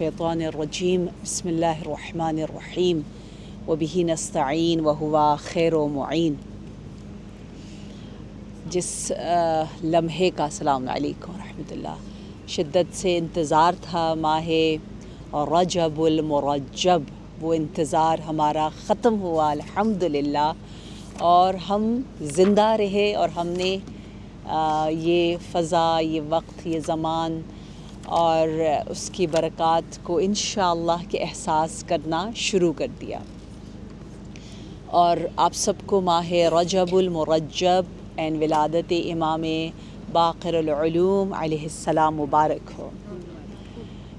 الشیطان الرجیم بسم اللہ الرحمن الرحیم وبہ نستعین وہو خیر و معین۔ جس لمحے کا السلام علیکم ورحمۃ اللہ شدت سے انتظار تھا ماہ رجب المرجب، وہ انتظار ہمارا ختم ہوا الحمدللہ، اور ہم زندہ رہے اور ہم نے یہ فضا، یہ وقت، یہ زمان اور اس کی برکات کو انشاءاللہ کے احساس کرنا شروع کر دیا۔ اور آپ سب کو ماہ رجب المرجب این ولادت امام باقر العلوم علیہ السلام مبارک ہو۔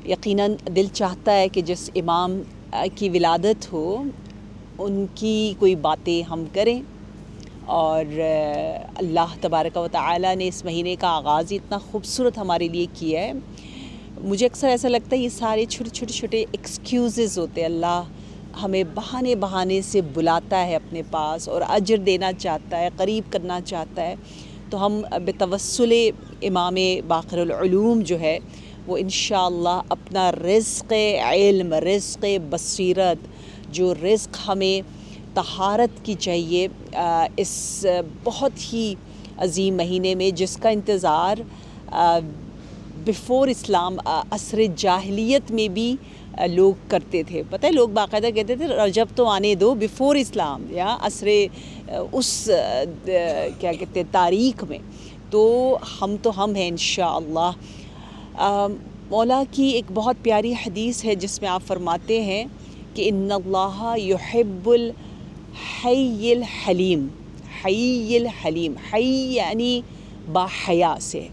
یقیناً دل چاہتا ہے کہ جس امام کی ولادت ہو ان کی کوئی باتیں ہم کریں، اور اللہ تبارک و تعالی نے اس مہینے کا آغاز اتنا خوبصورت ہمارے لیے کیا ہے۔ مجھے اکثر ایسا لگتا ہے یہ سارے چھوٹے ایکسکیوزز ہوتے ہیں، اللہ ہمیں بہانے سے بلاتا ہے اپنے پاس اور اجر دینا چاہتا ہے، قریب کرنا چاہتا ہے، تو ہم بتوسل امام باقر العلوم جو ہے وہ انشاءاللہ اپنا رزق علم، رزق بصیرت، جو رزق ہمیں طہارت کی چاہیے اس بہت ہی عظیم مہینے میں، جس کا انتظار بیفور اسلام عصر جاہلیت میں بھی لوگ کرتے تھے۔ پتہ ہے لوگ باقاعدہ کہتے تھے رجب تو آنے دو بیفور اسلام، یا عصر اس کیا کہتے ہیں تاریخ میں، تو ہم ہیں انشاءاللہ۔ مولا کی ایک بہت پیاری حدیث ہے جس میں آپ فرماتے ہیں کہ ان اللہ یحب الحی الحلیم، حی الحلیم، حی یعنی با حیا سے،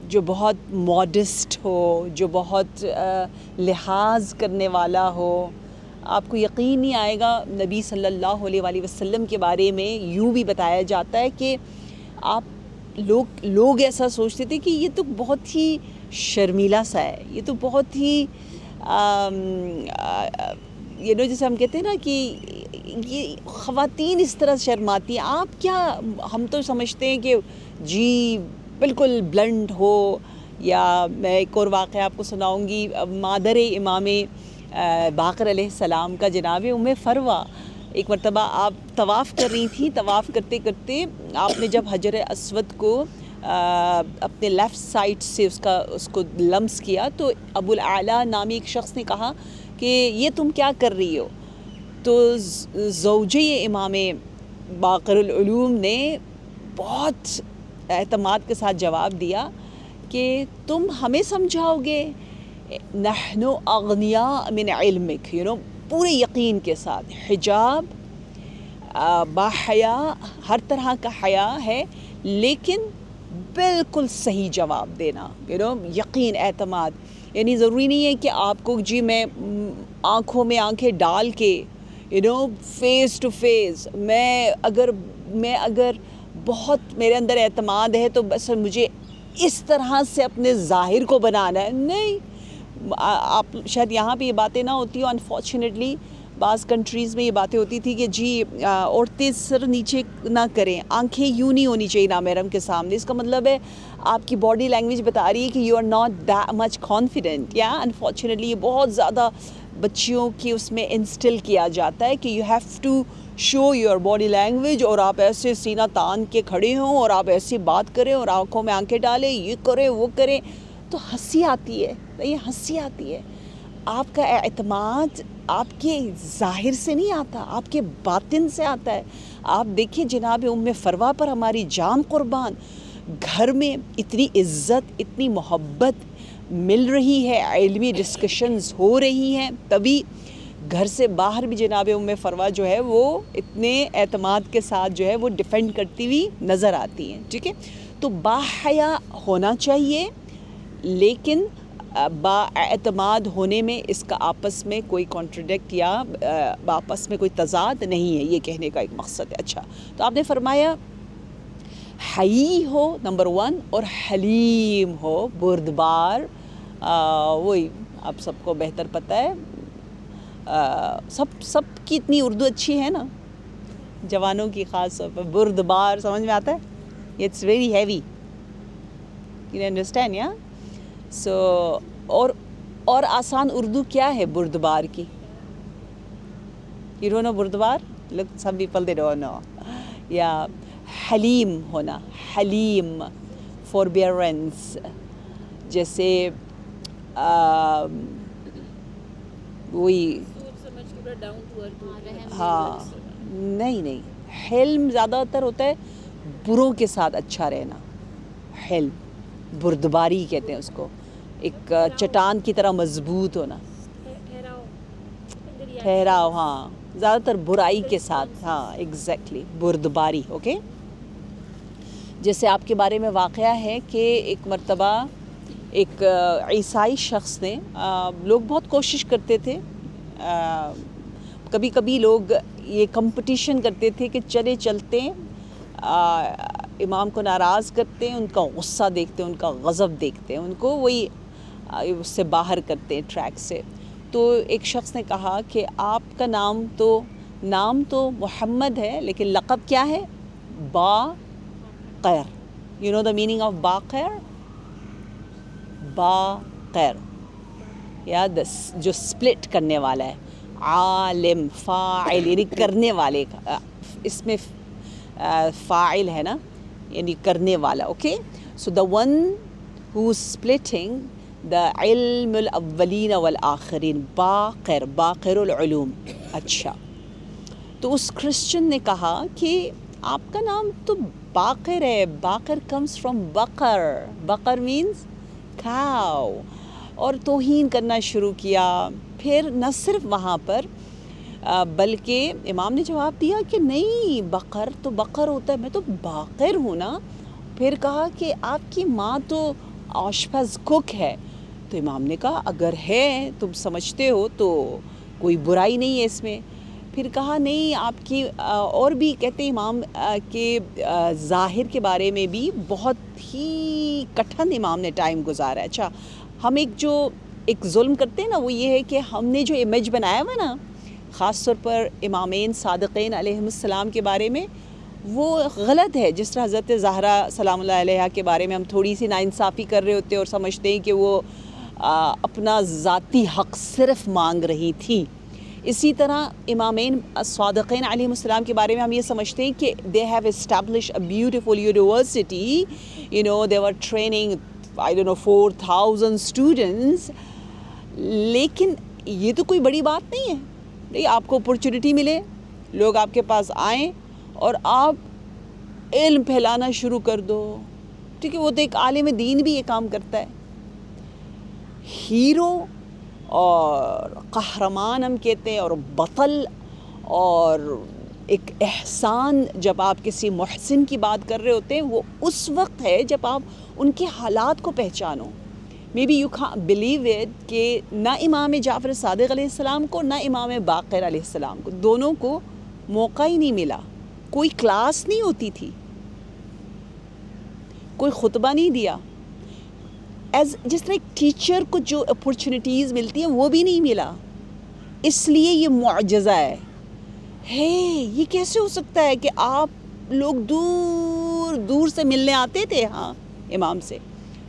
جو بہت ماڈسٹ ہو، جو بہت لحاظ کرنے والا ہو۔ آپ کو یقین نہیں آئے گا، نبی صلی اللہ علیہ وآلہ وسلم کے بارے میں یوں بھی بتایا جاتا ہے کہ آپ لوگ ایسا سوچتے تھے کہ یہ تو بہت ہی شرمیلا سا ہے، یہ تو بہت ہی جیسے ہم کہتے ہیں نا کہ یہ خواتین اس طرح شرماتی ہیں، آپ کیا، ہم تو سمجھتے ہیں کہ جی بالکل بلنڈ ہو۔ یا میں ایک اور واقعہ آپ کو سناؤں گی، مادر امام باقر علیہ السلام کا جناب ام فروہ، ایک مرتبہ آپ طواف کر رہی تھیں، طواف کرتے کرتے آپ نے جب حجر اسود کو اپنے لیفٹ سائڈ سے اس کو لمس کیا، تو ابو الاعلیٰ نامی ایک شخص نے کہا کہ یہ تم کیا کر رہی ہو؟ تو زوجہ امام باقر العلوم نے بہت اعتماد کے ساتھ جواب دیا کہ تم ہمیں سمجھاؤ گے، نحن اغنیاء من علمک، پورے یقین کے ساتھ، حجاب، با حیا، ہر طرح کا حیا ہے، لیکن بالکل صحیح جواب دینا، یقین، اعتماد، یعنی ضروری نہیں ہے کہ آپ کو جی میں آنکھوں میں آنکھیں ڈال کے فیس ٹو فیس، میں اگر بہت میرے اندر اعتماد ہے تو بس مجھے اس طرح سے اپنے ظاہر کو بنانا ہے، نہیں۔ آپ شاید یہاں پہ یہ باتیں نہ ہوتی ہوں، انفارچونیٹلی بعض کنٹریز میں یہ باتیں ہوتی تھی کہ جی عورتیں سر نیچے نہ کریں، آنکھیں یوں نہیں ہونی چاہیے نامحرم کے سامنے، اس کا مطلب ہے آپ کی باڈی لینگویج بتا رہی ہے کہ you are not that much confident. یا انفارچونیٹلی یہ بہت زیادہ بچیوں کی اس میں انسٹل کیا جاتا ہے کہ you have to show your body language, اور آپ ایسے سینہ تان کے کھڑے ہوں اور آپ ایسی بات کریں اور آنکھوں میں آنکھیں ڈالیں، یہ کریں وہ کریں، تو ہنسی آتی ہے، یہ ہنسی آتی ہے۔ آپ کا اعتماد آپ کے ظاہر سے نہیں آتا، آپ کے باطن سے آتا ہے۔ آپ دیکھیں جناب ام فروہ پر ہماری جان قربان، گھر میں اتنی عزت، اتنی محبت مل رہی ہے، علمی ڈسکشنز ہو رہی ہیں، تبھی گھر سے باہر بھی جناب ام فروہ جو ہے وہ اتنے اعتماد کے ساتھ جو ہے وہ ڈیفینڈ کرتی ہوئی نظر آتی ہیں، ٹھیک ہے۔ تو با حیا ہونا چاہیے، لیکن با اعتماد ہونے میں اس کا آپس میں کوئی کانٹرڈکٹ یا آپس میں کوئی تضاد نہیں ہے، یہ کہنے کا ایک مقصد ہے۔ اچھا، تو آپ نے فرمایا حئی ہو نمبر 1، اور حلیم ہو، بردبار، وہی آپ سب کو بہتر پتہ ہے، سب کی اتنی اردو اچھی ہے نا، جوانوں کی خاص طور پر، بردبار سمجھ میں آتا ہے، it's very heavy, you understand یا؟ سو اور اور آسان اردو کیا ہے بردبار کی؟ You don't know بردبار؟ Look, some people they don't know. یا حلیم ہونا، حلیم forbearance، جیسے وہی ہاں نہیں حلم زیادہ تر ہوتا ہے بروں کے ساتھ اچھا رہنا، حلم بردباری کہتے ہیں اس کو، ایک چٹان کی طرح مضبوط ہونا، ٹھہراؤ، ہاں زیادہ تر برائی کے ساتھ، ہاں ایگزیکٹلی بردباری. اوکے، جیسے آپ کے بارے میں واقعہ ہے کہ ایک مرتبہ ایک عیسائی شخص نے، لوگ بہت کوشش کرتے تھے، کبھی کبھی لوگ یہ کمپٹیشن کرتے تھے کہ چلتے امام کو ناراض کرتے ہیں، ان کا غصہ دیکھتے ہیں، ان کا غضب دیکھتے ہیں، ان کو وہی اس سے باہر کرتے ہیں ٹریک سے. تو ایک شخص نے کہا کہ آپ کا نام تو محمد ہے، لیکن لقب کیا ہے؟ Baqir. You know the meaning of Baqir? Baqir یا جو سپلٹ کرنے والا ہے، عالم، فاعل یعنی کرنے والے کا، اس میں فاعل ہے نا، یعنی کرنے والا. Okay, so the one who splitting the علم الاولین والآخرین، باقر العلوم. اچھا، تو اس کرسچن نے کہا کہ آپ کا نام تو باقر ہے، باقر کمز فرام بقر مینز کھاؤ، اور توہین کرنا شروع کیا. پھر نہ صرف وہاں پر بلکہ امام نے جواب دیا کہ نہیں، بقر تو بقر ہوتا ہے، میں تو باقر ہوں نا. پھر کہا کہ آپ کی ماں تو آشپز کوک ہے. تو امام نے کہا اگر ہے، تم سمجھتے ہو تو کوئی برائی نہیں ہے اس میں. پھر کہا نہیں، آپ کی اور بھی کہتے ہیں امام کہ ظاہر کے بارے میں بھی بہت ہی کٹھن امام نے ٹائم گزارا. اچھا، ہم ایک ظلم کرتے ہیں نا، وہ یہ ہے کہ ہم نے جو امیج بنایا ہوا نا، خاص طور پر امامین صادقین علیہم السلام کے بارے میں، وہ غلط ہے. جس طرح حضرت زہرا سلام اللہ علیہا کے بارے میں ہم تھوڑی سی ناانصافی کر رہے ہوتے ہیں اور سمجھتے ہیں کہ وہ اپنا ذاتی حق صرف مانگ رہی تھی، اسی طرح امامین صادقین علیہم السلام کے بارے میں ہم یہ سمجھتے ہیں کہ they have established a beautiful university, you know, they were training, I don't know, 4,000 students. لیکن یہ تو کوئی بڑی بات نہیں ہے. نہیں، آپ کو اپرچونٹی ملے، لوگ آپ کے پاس آئیں اور آپ علم پھیلانا شروع کر دو. ٹھیک ہے، وہ تو ایک عالم دین بھی یہ کام کرتا ہے. ہیرو اور قہرمان ہم کہتے ہیں، اور بطل اور ایک احسان، جب آپ کسی محسن کی بات کر رہے ہوتے ہیں، وہ اس وقت ہے جب آپ ان کے حالات کو پہچانو. May be you can't believe it کہ نہ امام جعفر صادق علیہ السلام کو، نہ امام باقر علیہ السلام کو، دونوں کو موقع ہی نہیں ملا. کوئی کلاس نہیں ہوتی تھی، کوئی خطبہ نہیں دیا. جس طرح ایک ٹیچر کو جو اپرچونٹیز ملتی ہیں وہ بھی نہیں ملا. اس لیے یہ معجزہ ہے. یہ کیسے ہو سکتا ہے کہ آپ لوگ دور دور سے ملنے آتے تھے؟ ہاں، امام سے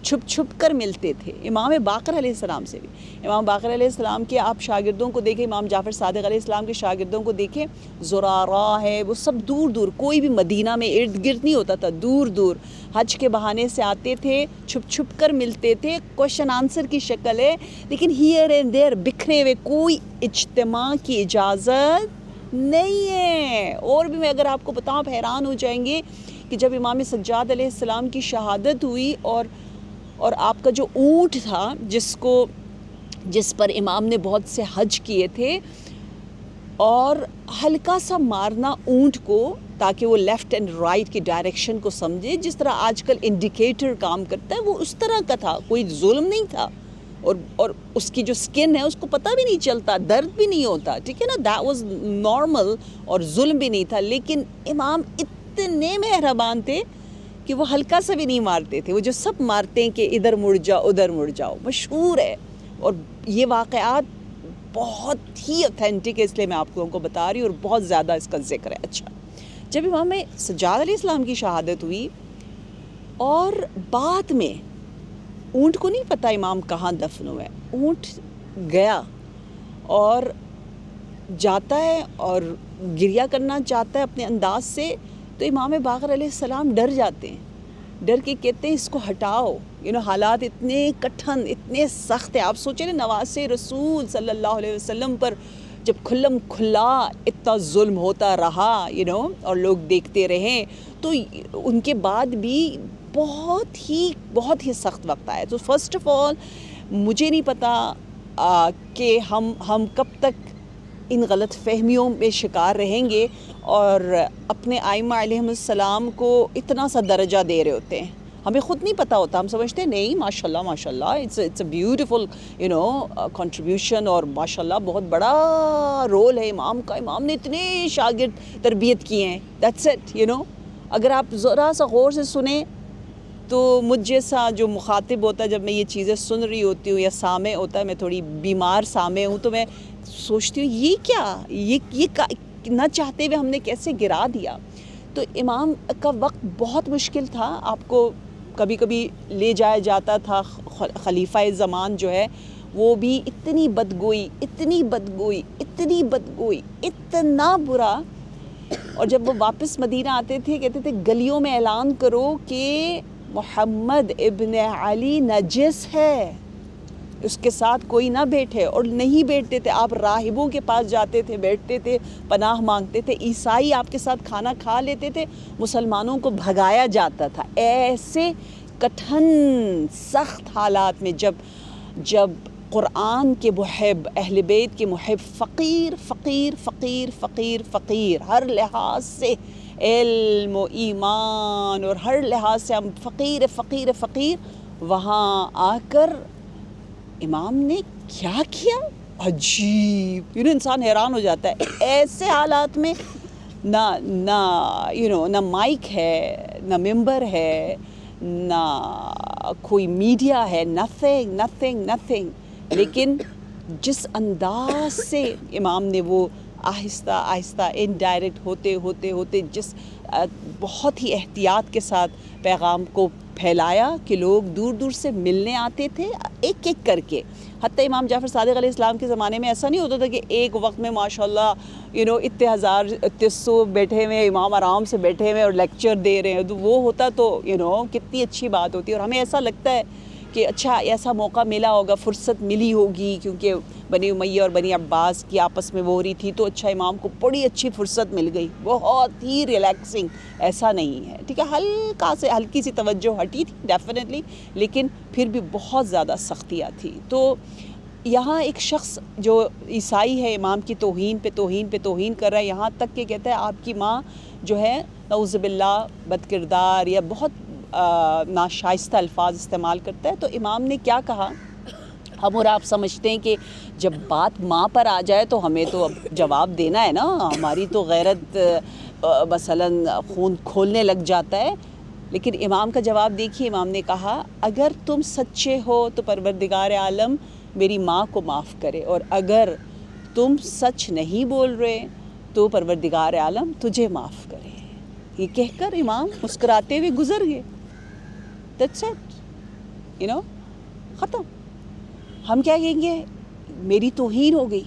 چھپ کر ملتے تھے. امام باقر علیہ السلام سے بھی. امام باقر علیہ السلام کے آپ شاگردوں کو دیکھیں، امام جعفر صادق علیہ السلام کے شاگردوں کو دیکھیں، زرارہ ہے، وہ سب دور دور، کوئی بھی مدینہ میں ارد گرد نہیں ہوتا تھا، دور دور حج کے بہانے سے آتے تھے، چھپ کر ملتے تھے. کوشچن آنسر کی شکل ہے، لیکن ہیئر اینڈ دیر بکھرے ہوئے، کوئی اجتماع کی اجازت نہیں ہے. اور بھی میں اگر آپ کو بتاؤں، آپ حیران ہو جائیں گے کہ جب امام سجاد علیہ السلام کی شہادت ہوئی اور آپ کا جو اونٹ تھا جس پر امام نے بہت سے حج کیے تھے، اور ہلکا سا مارنا اونٹ کو تاکہ وہ لیفٹ اینڈ رائٹ کی ڈائریکشن کو سمجھے، جس طرح آج کل انڈیکیٹر کام کرتا ہے، وہ اس طرح کا تھا. کوئی ظلم نہیں تھا، اور اس کی جو سکن ہے اس کو پتہ بھی نہیں چلتا، درد بھی نہیں ہوتا. ٹھیک ہے نا، دیٹ واز نارمل، اور ظلم بھی نہیں تھا. لیکن امام اتنے مہربان تھے کہ وہ ہلکا سا بھی نہیں مارتے تھے. وہ جو سب مارتے ہیں کہ ادھر مڑ جاؤ ادھر مڑ جاؤ، مشہور ہے. اور یہ واقعات بہت ہی اوتھینٹک ہے، اس لیے میں آپ کو بتا رہی ہوں، اور بہت زیادہ اس کا ذکر ہے. اچھا، جب امام سجاد علیہ السلام کی شہادت ہوئی، اور بعد میں اونٹ کو نہیں پتہ امام کہاں دفن ہوئے. اونٹ گیا اور جاتا ہے اور گریہ کرنا چاہتا ہے اپنے انداز سے، تو امام باقر علیہ السلام ڈر جاتے ہیں، ڈر کے کہتے ہیں اس کو ہٹاؤ. حالات اتنے کٹھن، اتنے سخت ہیں. آپ سوچیں نا، نواسے رسول صلی اللہ علیہ وسلم پر جب کھلم کھلا اتنا ظلم ہوتا رہا اور لوگ دیکھتے رہے، تو ان کے بعد بھی بہت ہی سخت وقت آیا. تو فرسٹ آف آل مجھے نہیں پتا کہ ہم کب تک ان غلط فہمیوں میں شکار رہیں گے اور اپنے آئمہ علیہم السلام کو اتنا سا درجہ دے رہے ہوتے ہیں. ہمیں خود نہیں پتہ ہوتا، ہم سمجھتے ہیں نہیں ماشاء اللہ اٹس اے بیوٹیفل کنٹریبیوشن، اور ماشاء اللہ بہت بڑا رول ہے امام کا، امام نے اتنے شاگرد تربیت کیے ہیں. That's it. اگر آپ ذرا سا غور سے سنیں تو مجھ جیسا جو مخاطب ہوتا ہے، جب میں یہ چیزیں سن رہی ہوتی ہوں یا سامع ہوتا ہے، میں تھوڑی بیمار سامع ہوں، تو میں سوچتی ہوں یہ کیا، یہ نہ چاہتے ہوئے ہم نے کیسے گرا دیا. تو امام کا وقت بہت مشکل تھا. آپ کو کبھی کبھی لے جایا جاتا تھا، خلیفہ زمان جو ہے وہ بھی اتنی بدگوئی، اتنا برا. اور جب وہ واپس مدینہ آتے تھے کہتے تھے گلیوں میں اعلان کرو کہ محمد ابن علی نجس ہے، اس کے ساتھ کوئی نہ بیٹھے. اور نہیں بیٹھتے تھے. آپ راہبوں کے پاس جاتے تھے، بیٹھتے تھے، پناہ مانگتے تھے. عیسائی آپ کے ساتھ کھانا کھا لیتے تھے، مسلمانوں کو بھگایا جاتا تھا. ایسے کٹھن سخت حالات میں جب قرآن کے محب، اہل بیت کے محب، فقیر ہر لحاظ سے، علم و ایمان اور ہر لحاظ سے ہم فقیر، وہاں آ کر امام نے کیا کیا، عجیب. انسان حیران ہو جاتا ہے. ایسے حالات میں نہ مائک ہے، نہ ممبر ہے، نہ کوئی میڈیا ہے، nothing. لیکن جس انداز سے امام نے وہ آہستہ انڈائریکٹ ہوتے جس بہت ہی احتیاط کے ساتھ پیغام کو پھیلایا کہ لوگ دور دور سے ملنے آتے تھے ایک ایک کر کے. حتیٰ امام جعفر صادق علیہ السلام کے زمانے میں ایسا نہیں ہوتا تھا کہ ایک وقت میں ماشاءاللہ اتنے ہزار اتنے سو بیٹھے ہوئے، امام آرام سے بیٹھے ہوئے اور لیکچر دے رہے ہیں. تو وہ ہوتا تو کتنی اچھی بات ہوتی. اور ہمیں ایسا لگتا ہے کہ اچھا ایسا موقع ملا ہوگا، فرصت ملی ہوگی، کیونکہ بنی امیہ اور بنی عباس کی آپس میں وہ ہو رہی تھی، تو اچھا امام کو بڑی اچھی فرصت مل گئی، بہت ہی ریلیکسنگ. ایسا نہیں ہے، ٹھیک ہے، ہلکی سی توجہ ہٹی تھی ڈیفینیٹلی، لیکن پھر بھی بہت زیادہ سختیاں تھی. تو یہاں ایک شخص جو عیسائی ہے امام کی توہین پہ توہین کر رہا ہے، یہاں تک کہ کہتا ہے آپ کی ماں جو ہے نعوذ باللہ بد کردار یا بہت ناشائستہ الفاظ استعمال کرتا ہے. تو امام نے کیا کہا؟ ہم اور آپ سمجھتے ہیں کہ جب بات ماں پر آ جائے تو ہمیں تو اب جواب دینا ہے نا، ہماری تو غیرت مثلاً خون کھولنے لگ جاتا ہے. لیکن امام کا جواب دیکھیے. امام نے کہا اگر تم سچے ہو تو پروردگار عالم میری ماں کو معاف کرے، اور اگر تم سچ نہیں بول رہے تو پروردگار عالم تجھے معاف کرے. یہ کہہ کر امام مسکراتے ہوئے گزر گئے. That's it. ختم. ہم کیا کہیں گے؟ میری توہین ہو گئی،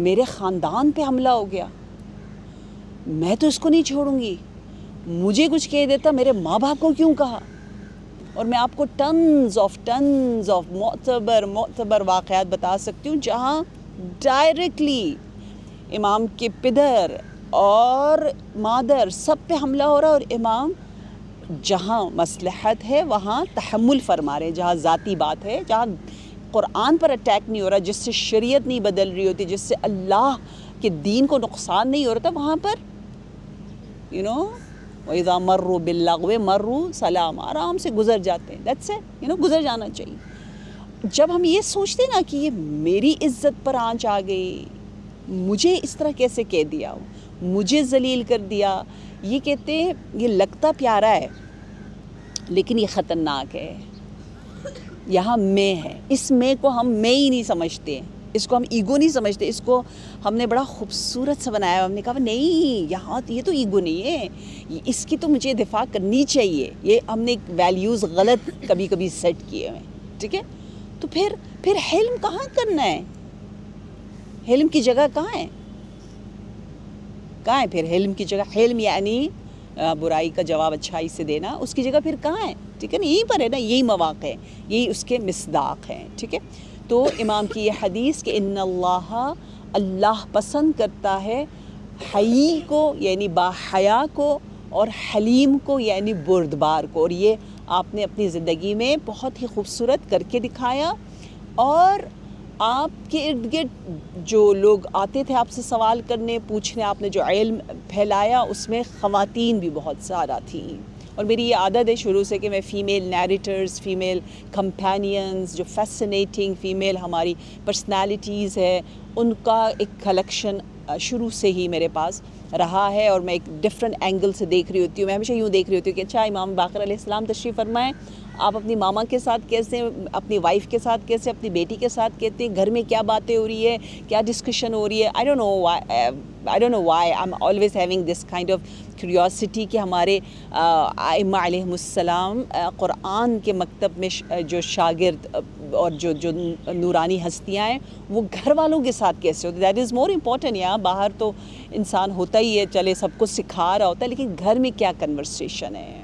میرے خاندان پہ حملہ ہو گیا، میں تو اس کو نہیں چھوڑوں گی، مجھے کچھ کہہ دیتا، میرے ماں باپ کو کیوں کہا. اور میں آپ کو ٹنز آف معتبر واقعات بتا سکتی ہوں جہاں ڈائریکٹلی امام کے پدر اور مادر سب پہ حملہ ہو رہا ہے، اور امام جہاں مصلحت ہے وہاں تحمل فرما رہے ہیں، جہاں ذاتی بات ہے، جہاں قرآن پر اٹیک نہیں ہو رہا، جس سے شریعت نہیں بدل رہی ہوتی، جس سے اللہ کے دین کو نقصان نہیں ہو رہا تھا، وہاں پر وَإِذَا مَرُّوا بِاللَّغْوِ مَرُّوا سَلَامًا، آرام سے گزر جاتے ہیں. That's it. گزر جانا چاہیے. جب ہم یہ سوچتے نا کہ یہ میری عزت پر آنچ آ گئی، مجھے اس طرح کیسے کہہ دیا، مجھے ذلیل کر دیا، یہ کہتے ہیں یہ لگتا پیارا ہے لیکن یہ خطرناک ہے. یہاں میں ہے، اس میں کو ہم میں ہی نہیں سمجھتے، اس کو ہم ایگو نہیں سمجھتے، اس کو ہم نے بڑا خوبصورت سا بنایا. ہم نے کہا نہیں، یہاں یہ تو ایگو نہیں ہے، اس کی تو مجھے دفاع کرنی چاہیے. یہ ہم نے ویلیوز غلط کبھی کبھی سیٹ کیے ہوئے، ٹھیک ہے. تو پھر پھر حلم کہاں کرنا ہے؟ حلم کی جگہ کہاں ہے؟ کہاں ہے پھر حلم کی جگہ؟ حلم یعنی برائی کا جواب اچھائی سے دینا، اس کی جگہ پھر کہاں ہے؟ ٹھیک ہے نا، یہیں پر ہے نا، یہی مواقع ہے، یہی اس کے مصداق ہیں. ٹھیک ہے، تو امام کی یہ حدیث کہ ان اللہ پسند کرتا ہے حیی کو یعنی باحیا کو، اور حلیم کو یعنی بردبار کو، اور یہ آپ نے اپنی زندگی میں بہت ہی خوبصورت کر کے دکھایا. اور آپ کے ارد گرد جو لوگ آتے تھے آپ سے سوال کرنے پوچھنے، آپ نے جو علم پھیلایا اس میں خواتین بھی بہت زیادہ تھیں. اور میری یہ عادت ہے شروع سے کہ میں فیمیل نیریٹرز، فیمیل کمپینینز، جو فیسنیٹنگ فیمیل ہماری پرسنالٹیز ہے، ان کا ایک کلیکشن شروع سے ہی میرے پاس رہا ہے، اور میں ایک ڈفرینٹ اینگل سے دیکھ رہی ہوتی ہوں. میں ہمیشہ یوں دیکھ رہی ہوتی ہوں کہ اچھا امام باقر علیہ السلام تشریف فرمائیں، آپ اپنی ماما کے ساتھ کیسے، اپنی وائف کے ساتھ کیسے، اپنی بیٹی کے ساتھ کہتے ہیں، گھر میں کیا باتیں ہو رہی ہے، کیا ڈسکشن ہو رہی ہے. I don't know why I'm always having this kind of curiosity کہ ہمارے ائمہ علیہم السلام قرآن کے مکتب میں جو شاگرد اور جو نورانی ہستیاں ہیں وہ گھر والوں کے ساتھ کیسے ہوتے. That is more important. یہاں باہر تو انسان ہوتا ہی ہے، چلے سب کچھ سکھا رہا ہوتا ہے، لیکن گھر میں کیا کنورسیشن ہے.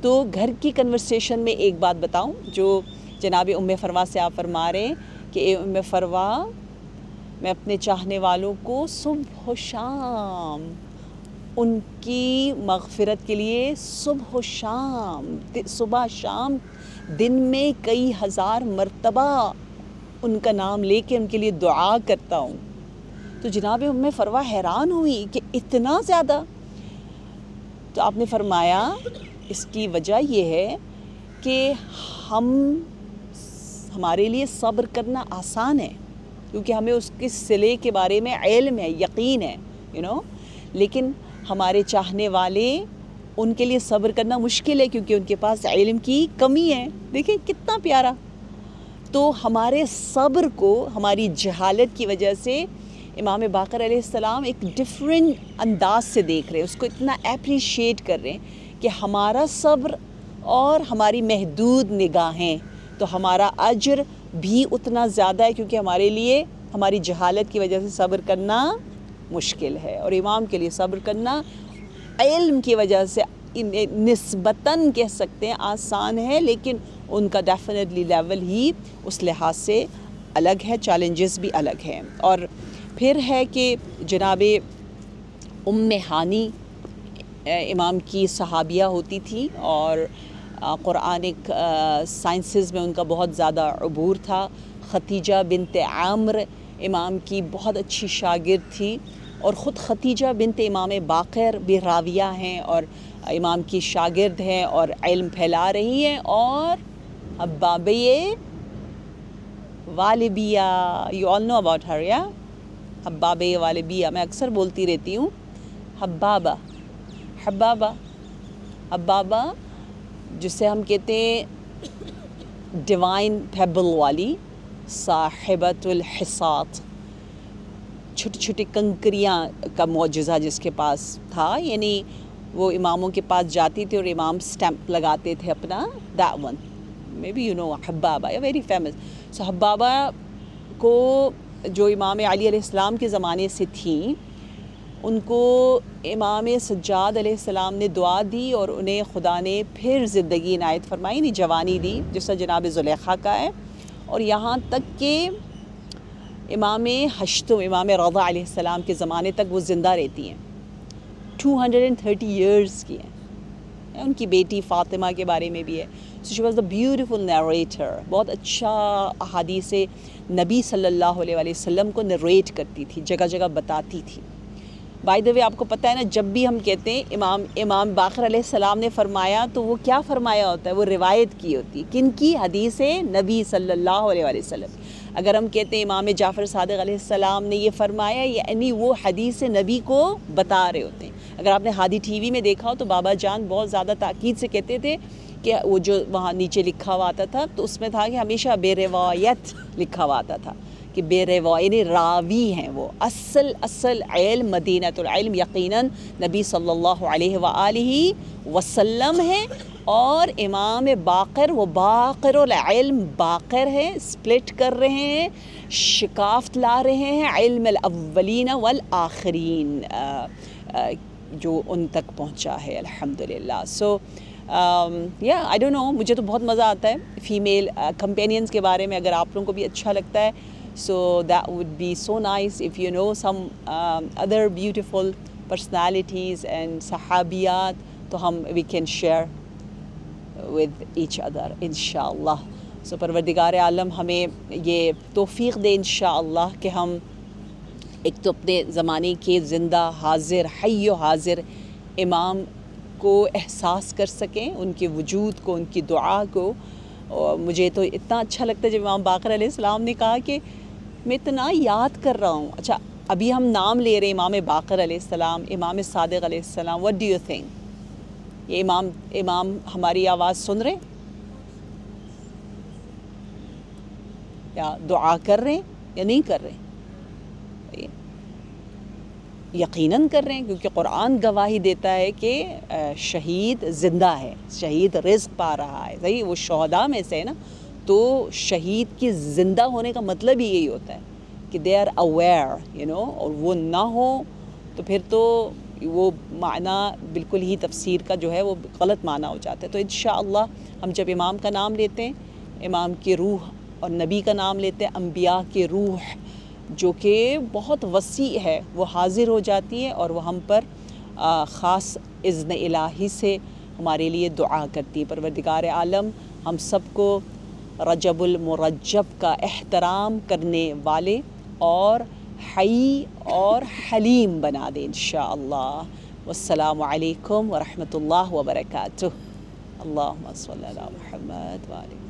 تو گھر کی کنورسیشن میں ایک بات بتاؤں جو جناب ام فروا سے آپ فرما رہے ہیں کہ اے ام فروا، میں اپنے چاہنے والوں کو صبح و شام ان کی مغفرت کے لیے صبح و شام، صبح شام دن میں کئی ہزار مرتبہ ان کا نام لے کے ان کے لیے دعا کرتا ہوں. تو جناب ام فروا حیران ہوئی کہ اتنا زیادہ. تو آپ نے فرمایا اس کی وجہ یہ ہے کہ ہمارے لیے صبر کرنا آسان ہے کیونکہ ہمیں اس کے صلے کے بارے میں علم ہے، یقین ہے، لیکن ہمارے چاہنے والے ان کے لیے صبر کرنا مشکل ہے کیونکہ ان کے پاس علم کی کمی ہے. دیکھیں کتنا پیارا. تو ہمارے صبر کو ہماری جہالت کی وجہ سے امام باقر علیہ السلام ایک ڈفرینٹ انداز سے دیکھ رہے ہیں، اس کو اتنا اپریشیٹ کر رہے ہیں کہ ہمارا صبر اور ہماری محدود نگاہیں، تو ہمارا اجر بھی اتنا زیادہ ہے کیونکہ ہمارے لیے ہماری جہالت کی وجہ سے صبر کرنا مشکل ہے، اور امام کے لیے صبر کرنا علم کی وجہ سے نسبتاً کہہ سکتے ہیں آسان ہے، لیکن ان کا ڈیفینیٹلی لیول ہی اس لحاظ سے الگ ہے، چیلنجز بھی الگ ہیں. اور پھر ہے کہ جناب ام ہانی امام کی صحابیہ ہوتی تھی اور قرآنک سائنسز میں ان کا بہت زیادہ عبور تھا. ختیجہ بنت عامر امام کی بہت اچھی شاگرد تھی، اور خود ختیجہ بنت امام باقر بھی راویہ ہیں اور امام کی شاگرد ہیں اور علم پھیلا رہی ہیں. اور حبابیہ والبیہ، you all know about her, یا حبابیہ والبیہ، میں اکثر بولتی رہتی ہوں حبابہ جسے ہم کہتے ہیں ڈیوائن پیبل والی، صاحبۃ الحصات، چھوٹی چھوٹی کنکریاں کا معجزہ جس کے پاس تھا. یعنی وہ اماموں کے پاس جاتی تھی اور امام سٹیمپ لگاتے تھے اپنا. that one maybe you know Hababa very famous. So Hababa کو جو امام علی علیہ السلام کے زمانے سے تھیں، ان کو امام سجاد علیہ السلام نے دعا دی اور انہیں خدا نے پھر زندگی عنایت فرمائی، نہیں جوانی دی، جس طرح جناب زلیخا کا ہے. اور یہاں تک کہ امام ہشتم، امام رضا علیہ السلام کے زمانے تک وہ زندہ رہتی ہیں، 230 ایئرز کی ہیں. ان کی بیٹی فاطمہ کے بارے میں بھی ہے. So she was the beautiful narrator. بہت اچھا احادیث نبی صلی اللہ علیہ وسلم کو نریٹ کرتی تھی، جگہ جگہ بتاتی تھی. بائی دا وے آپ کو پتہ ہے نا، جب بھی ہم کہتے ہیں امام باقر علیہ السلام نے فرمایا تو وہ کیا فرمایا ہوتا ہے؟ وہ روایت کی ہوتی ہے. کن کی؟ حدیث نبی صلی اللہ علیہ وسلم. اگر ہم کہتے ہیں امام جعفر صادق علیہ السلام نے یہ فرمایا، یعنی وہ حدیث نبی کو بتا رہے ہوتے ہیں. اگر آپ نے ہادی ٹی وی میں دیکھا ہو تو بابا جان بہت زیادہ تاکید سے کہتے تھے کہ وہ جو وہاں نیچے لکھا ہوا آتا تھا تو اس میں تھا کہ ہمیشہ بے روایت لکھا ہوا آتا تھا کہ بے روایت راوی ہیں وہ. اصل علم مدینۃ العلم یقیناً نبی صلی اللہ علیہ وآلہ وسلم ہے، اور امام باقر وہ باقر العلم باقر ہیں، سپلٹ کر رہے ہیں، شکافت لا رہے ہیں علم الاولین والآخرین جو ان تک پہنچا ہے الحمدللہ. سو یا آئی ڈونٹ نو، مجھے تو بہت مزہ آتا ہے فیمیل کمپینینس کے بارے میں. اگر آپ لوگوں کو بھی اچھا لگتا ہے so that would be so nice if you know some other beautiful personalities and صحابیات، تو ہم we can share with each other انشاءاللہ. سو پروردگار عالم ہمیں یہ توفیق دے انشاءاللہ کہ ہم ایک تو اپنے زمانے کے زندہ حاضر حی و حاضر امام کو احساس کر سکیں، ان کے وجود کو، ان کی دعا کو. اور مجھے تو اتنا اچھا لگتا ہے جب امام باقر علیہ السلام نے کہا کہ میں اتنا یاد کر رہا ہوں. اچھا ابھی ہم نام لے رہے ہیں امام باقر علیہ السلام، امام صادق علیہ السلام. what do you think؟ یہ امام ہماری آواز سن رہے ہیں یا دعا کر رہے ہیں یا نہیں کر رہے ہیں؟ یقیناً کر رہے ہیں، کیونکہ قرآن گواہی دیتا ہے کہ شہید زندہ ہے، شہید رزق پا رہا ہے. صحیح، وہ شہداء میں سے ہے نا. تو شہید کی زندہ ہونے کا مطلب ہی یہی ہوتا ہے کہ دے آر اویئر اور وہ نہ ہو تو پھر تو وہ معنی بالکل ہی تفسیر کا جو ہے وہ غلط معنی ہو جاتا ہے. تو انشاءاللہ ہم جب امام کا نام لیتے ہیں، امام کی روح، اور نبی کا نام لیتے ہیں، انبیاء کی روح جو کہ بہت وسیع ہے، وہ حاضر ہو جاتی ہے اور وہ ہم پر خاص اذن الہی سے ہمارے لیے دعا کرتی ہے. پروردگار عالم ہم سب کو رجب المرجب کا احترام کرنے والے اور حی اور حلیم بنا دے انشاءاللہ. والسلام علیکم ورحمۃ اللہ وبرکاتہ. اللہم صلی علی محمد وآلہ